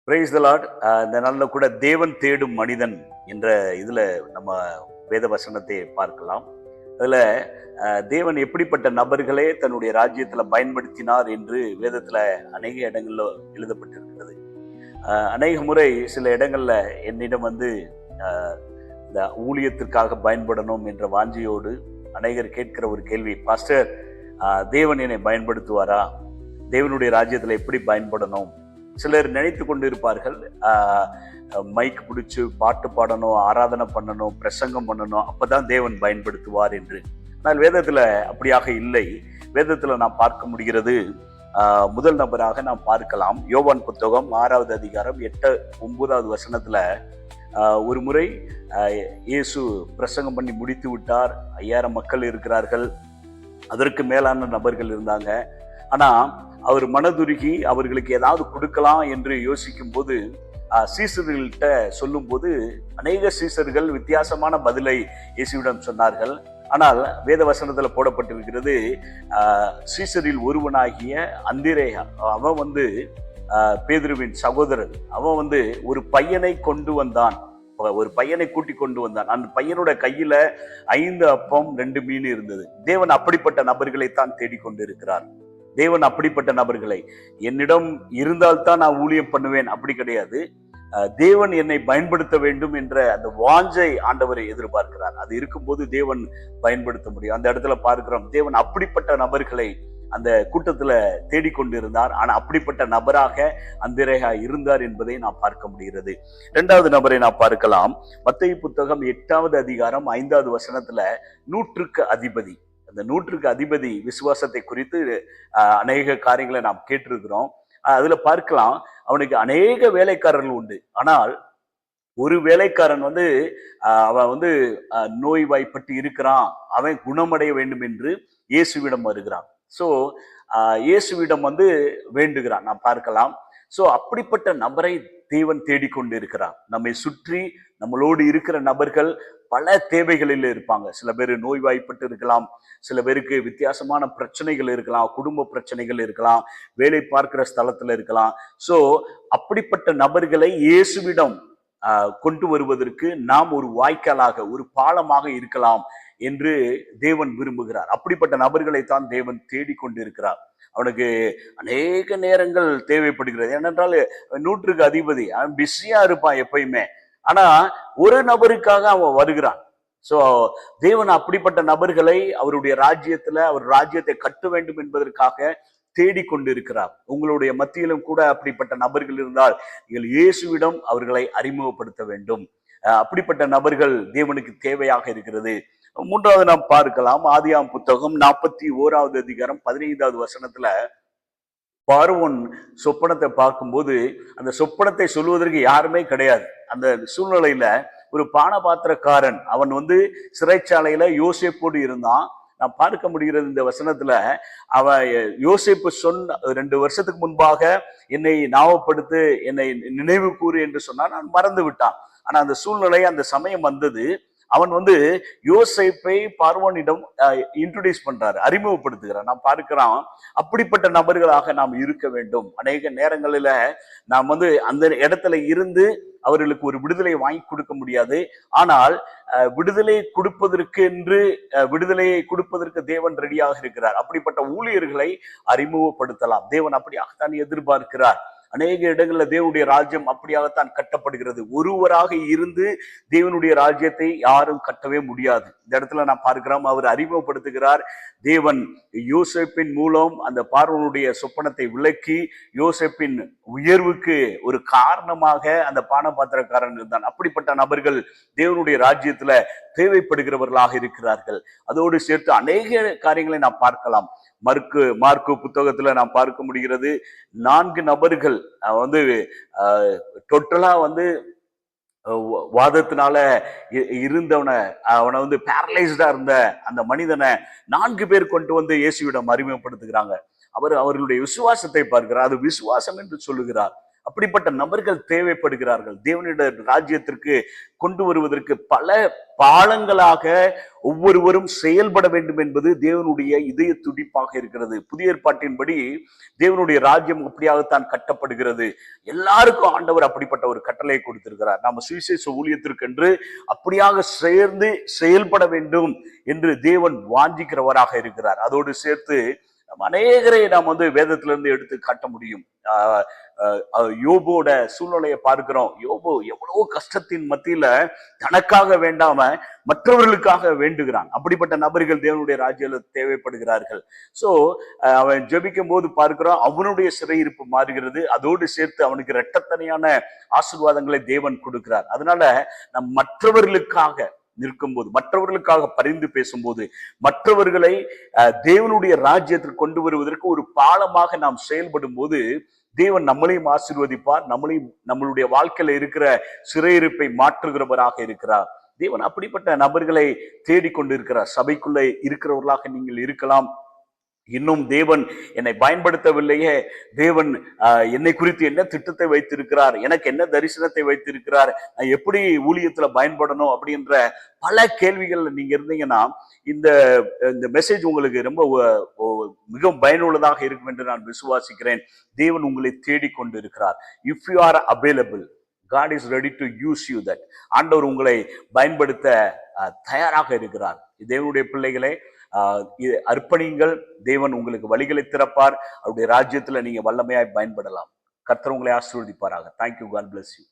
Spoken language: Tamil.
Praise the Lord. இந்த நாளில் கூட தேவன் தேடும் மனிதன் என்ற இதில் நம்ம வேத வசனத்தை பார்க்கலாம். அதில் தேவன் எப்படிப்பட்ட நபர்களே தன்னுடைய ராஜ்யத்தில் பயன்படுத்தினார் என்று வேதத்தில் அநேக இடங்களில் எழுதப்பட்டிருக்கிறது. அநேக முறை சில இடங்களில் என்னிடம் இந்த ஊழியத்திற்காக பயன்படணும் என்ற வாஞ்சியோடு அநேகர் கேட்கிற ஒரு கேள்வி, பாஸ்டர், தேவன் என்னை பயன்படுத்துவாரா? தேவனுடைய ராஜ்யத்தில் எப்படி பயன்படணும்? சிலர் நினைத்து கொண்டு இருப்பார்கள், மைக் பிடிச்சு பாட்டு பாடணும், ஆராதனை பண்ணணும், பிரசங்கம் பண்ணணும், அப்பதான் தேவன் பயன்படுத்துவார் என்று. ஆனால் வேதத்துல அப்படியாக இல்லை. வேதத்துல நாம் பார்க்க முடிகிறது. முதல் நபராக நாம் பார்க்கலாம். யோவான் புத்தகம் 6வது அதிகாரம் 8-9 வசனத்துல ஒரு முறை இயேசு பிரசங்கம் பண்ணி முடித்து விட்டார். 5000 மக்கள் இருக்கிறார்கள், அதற்கு மேலான நபர்கள் இருந்தாங்க. ஆனா அவர் மனதுருகி அவர்களுக்கு ஏதாவது கொடுக்கலாம் என்று யோசிக்கும் போது சீசர்கள்ட்ட சொல்லும் போது அநேக சீசர்கள் வித்தியாசமான பதிலை இயேசுவிடம் சொன்னார்கள். ஆனால் வேத வசனத்துல போடப்பட்டிருக்கிறது, சீசரில் ஒருவனாகிய அந்திரேயா, அவன் பேதுருவின் சகோதரன், அவன் ஒரு பையனை கொண்டு வந்தான், ஒரு பையனை கூட்டி கொண்டு வந்தான். அந்த பையனோட கையில 5 அப்பம் 2 மீன் இருந்தது. தேவன் அப்படிப்பட்ட நபர்களைத்தான் தேடிக்கொண்டு இருக்கிறார். தேவன் அப்படிப்பட்ட நபர்களை, என்னிடம் இருந்தால்தான் நான் ஊழியம் பண்ணுவேன் அப்படி கிடையாது. தேவன் என்னை பயன்படுத்த வேண்டும் என்ற அந்த வாஞ்சை ஆண்டவரை எதிர்பார்க்கிறார். அது இருக்கும்போது தேவன் பயன்படுத்த முடியும். அந்த இடத்துல பார்க்கிறோம், தேவன் அப்படிப்பட்ட நபர்களை அந்த கூட்டத்துல தேடிக்கொண்டு இருந்தார். ஆனா அப்படிப்பட்ட நபராக அந்திரேயா இருந்தார் என்பதை நாம் பார்க்க முடிகிறது. 2வது நபரை நாம் பார்க்கலாம். மத்தேயு புத்தகம் 8வது அதிகாரம் 5வது வசனத்துல 100க்கு அதிபதி. அந்த 100க்கு அதிபதி விசுவாசத்தை குறித்து அநேக காரியங்களை நாம் கேட்டிருக்கிறோம். அதுல பார்க்கலாம், அவனுக்கு அநேக வேலைக்காரர்கள் உண்டு. ஆனால் ஒரு வேலைக்காரன் அவன் நோய்வாய்ப்பட்டு இருக்கிறான், அவன் குணமடைய வேண்டும் என்று இயேசுவிடம் வருகிறான். சோ இயேசுவிடம் வேண்டுகிறான், நாம் பார்க்கலாம். சோ அப்படிப்பட்ட நபரை தேவன் தேடிக்கொண்டு இருக்கிறார். நம்மை சுற்றி நம்மளோடு இருக்கிற நபர்கள் பல தேவைகளில் இருப்பாங்க. சில பேர் நோய்வாய்ப்பட்டு இருக்கலாம், சில பேருக்கு வித்தியாசமான பிரச்சனைகள் இருக்கலாம், குடும்ப பிரச்சனைகள் இருக்கலாம், வேலை பார்க்கிற ஸ்தலத்துல இருக்கலாம். சோ அப்படிப்பட்ட நபர்களை இயேசுவிடம் கொண்டு வருவதற்கு நாம் ஒரு வாய்க்காலாக, ஒரு பாலமாக இருக்கலாம் என்று தேவன் விரும்புகிறார். அப்படிப்பட்ட நபர்களைத்தான் தேவன் தேடிக்கொண்டு இருக்கிறார். அவனுக்கு அநேக நேரங்கள் தேவைப்படுகிறது. ஏனென்றால் 100க்கு அதிபதி, அவன் பிஸியா இருப்பான் எப்பயுமே. ஆனா ஒரு நபருக்காக அவன் வருகிறான். சோ தேவன் அப்படிப்பட்ட நபர்களை அவருடைய ராஜ்யத்துல, அவர் ராஜ்யத்தை கட்ட வேண்டும் என்பதற்காக தேடிக்கொண்டு இருக்கிறார். உங்களுடைய மத்தியிலும் கூட அப்படிப்பட்ட நபர்கள் இருந்தால் நீங்கள் இயேசுவிடம் அவர்களை அறிமுகப்படுத்த வேண்டும். அப்படிப்பட்ட நபர்கள் தேவனுக்கு தேவையாக இருக்கிறது. 3வது நாம் பார்க்கலாம். ஆதியாம் புத்தகம் 41வது அதிகாரம் 15வது வசனத்துல பார்வோன் சொப்பனத்தை பார்க்கும்போது அந்த சொப்பனத்தை சொல்வதற்கு யாருமே கிடையாது. அந்த சூழ்நிலையில ஒரு பானபாத்திரக்காரன், அவன் சிறைச்சாலையில யோசேப்போடு இருந்தான். நான் பார்க்க முடிகிறது இந்த வசனத்துல, அவன் யோசேப்பு 2 வருஷத்துக்கு முன்பாக என்னை ஞாபகப்படுத்து, என்னை நினைவு கூறு என்று சொன்னான். நான் மறந்து விட்டான். ஆனா அந்த சூழ்நிலை, அந்த சமயம் வந்தது. அவன் யோசேப்பை பார்வோனிடம் இன்ட்ரோடியூஸ் பண்றாரு, அறிமுகப்படுத்துகிறார். நாம் பார்க்கிறோம், அப்படிப்பட்ட நபர்களாக நாம் இருக்க வேண்டும். அநேக நேரங்களில நாம் அந்த இடத்துல இருந்து அவர்களுக்கு ஒரு விடுதலை வாங்கி கொடுக்க முடியாது. ஆனால் விடுதலையை கொடுப்பதற்கு தேவன் ரெடியாக இருக்கிறார். அப்படிப்பட்ட ஊழியர்களை அறிமுகப்படுத்தலாம். தேவன் அப்படியாகத்தான் எதிர்பார்க்கிறார். அநேக இடங்கள்ல தேவனுடைய ராஜ்யம் அப்படியாகத்தான் கட்டப்படுகிறது. ஒருவராக இருந்து தேவனுடைய ராஜ்யத்தை யாரும் கட்டவே முடியாது. இந்த இடத்துல நான் பார்க்கிறோம், அவர் அறிமுகப்படுத்துகிறார். தேவன் யோசேப்பின் மூலம் அந்த பார்வோனுடைய சொப்பனத்தை விளக்கி யோசேப்பின் உயர்வுக்கு ஒரு காரணமாக அந்த பானபாத்திரக்காரன் இருந்தான். அப்படிப்பட்ட நபர்கள் தேவனுடைய ராஜ்யத்துல தேவைப்படுகிறவர்களாக இருக்கிறார்கள். அதோடு சேர்த்து அநேக காரியங்களை நாம் பார்க்கலாம். மார்க்கு புத்தகத்துல நாம் பார்க்க முடிகிறது, 4 நபர்கள் டோட்டலா வாதத்தினால அவனை பேரலைஸ்டா இருந்த அந்த மனிதனை 4 பேர் கொண்டு இயேசுவிடம் அறிமுகப்படுத்துகிறாங்க. அவர்களுடைய விசுவாசத்தை பார்க்கிறார். அது விசுவாசம் என்று சொல்லுகிறார். அப்படிப்பட்ட நபர்கள் தேவைப்படுகிறார்கள். தேவனுடைய ராஜ்யத்திற்கு கொண்டு வருவதற்கு பல பாலங்களாக ஒவ்வொருவரும் செயல்பட வேண்டும் என்பது தேவனுடைய இதய துடிப்பாக இருக்கிறது. புதிய ஏற்பாட்டின்படி தேவனுடைய ராஜ்யம் அப்படியாகத்தான் கட்டப்படுகிறது. எல்லாருக்கும் ஆண்டவர் அப்படிப்பட்ட ஒரு கட்டளையை கொடுத்திருக்கிறார். நாம சுவிசேஷ ஊழியத்திற்கென்று அப்படியாக சேர்ந்து செயல்பட வேண்டும் என்று தேவன் வாஞ்சிக்கிறவராக இருக்கிறார். அதோடு சேர்த்து அநேகரை நாம் வேதத்திலிருந்து எடுத்து காட்ட முடியும். யோபோட சூழ்நிலையை பார்க்கிறோம். யோபு எவ்வளவு கஷ்டத்தின் மத்தியில தனக்காக வேண்டாம மற்றவர்களுக்காக வேண்டுகிறான். அப்படிப்பட்ட நபர்கள் தேவனுடைய ராஜ்யத்தில் தேவைப்படுகிறார்கள். சோ அவன் ஜெபிக்கும் போது பார்க்கிறோம், அவனுடைய சிறையிருப்பு மாறுகிறது. அதோடு சேர்த்து அவனுக்கு இரட்டத்தனையான ஆசீர்வாதங்களை தேவன் கொடுக்கிறார். அதனால நம் மற்றவர்களுக்காக நிற்கும்போது, மற்றவர்களுக்காக பரிந்து பேசும்போது, மற்றவர்களை தேவனுடைய ராஜ்யத்திற்கு கொண்டு வருவதற்கு ஒரு பாலமாக நாம் செயல்படும் போது தேவன் நம்மளையும் ஆசீர்வதிப்பார். நம்மளுடைய வாழ்க்கையில இருக்கிற சிறையிருப்பை மாற்றுகிறவராக இருக்கிறார். தேவன் அப்படிப்பட்ட நபர்களை தேடிக்கொண்டு இருக்கிறார். சபைக்குள்ள இருக்கிறவர்களாக நீங்கள் இருக்கலாம். இன்னும் தேவன் என்னை பயன்படுத்தவில்லையே, தேவன் என்னை குறித்து என்ன திட்டத்தை வைத்திருக்கிறார், எனக்கு என்ன தரிசனத்தை வைத்திருக்கிறார், எப்படி ஊழியத்துல பயன்படணும் அப்படின்ற பல கேள்விகள் நீங்க இருந்தீங்கன்னா இந்த மெசேஜ் உங்களுக்கு ரொம்ப மிகவும் பயனுள்ளதாக இருக்கும் என்று நான் விசுவாசிக்கிறேன். தேவன் உங்களை தேடிக்கொண்டு இருக்கிறார். If you are available, God is ready to use you. that ஆண்டவர் உங்களை பயன்படுத்த தயாராக இருக்கிறார். தேவனுடைய பிள்ளைகளே, அர்ப்பணிங்கள். தேவன் உங்களுக்கு வழிகளை திறப்பார். அவருடைய ராஜ்யத்துல நீங்க வல்லமையாய் பயன்படலாம். கர்த்தர் உங்களை ஆசீர்வதிப்பாராக. தேங்க்யூ. God bless you.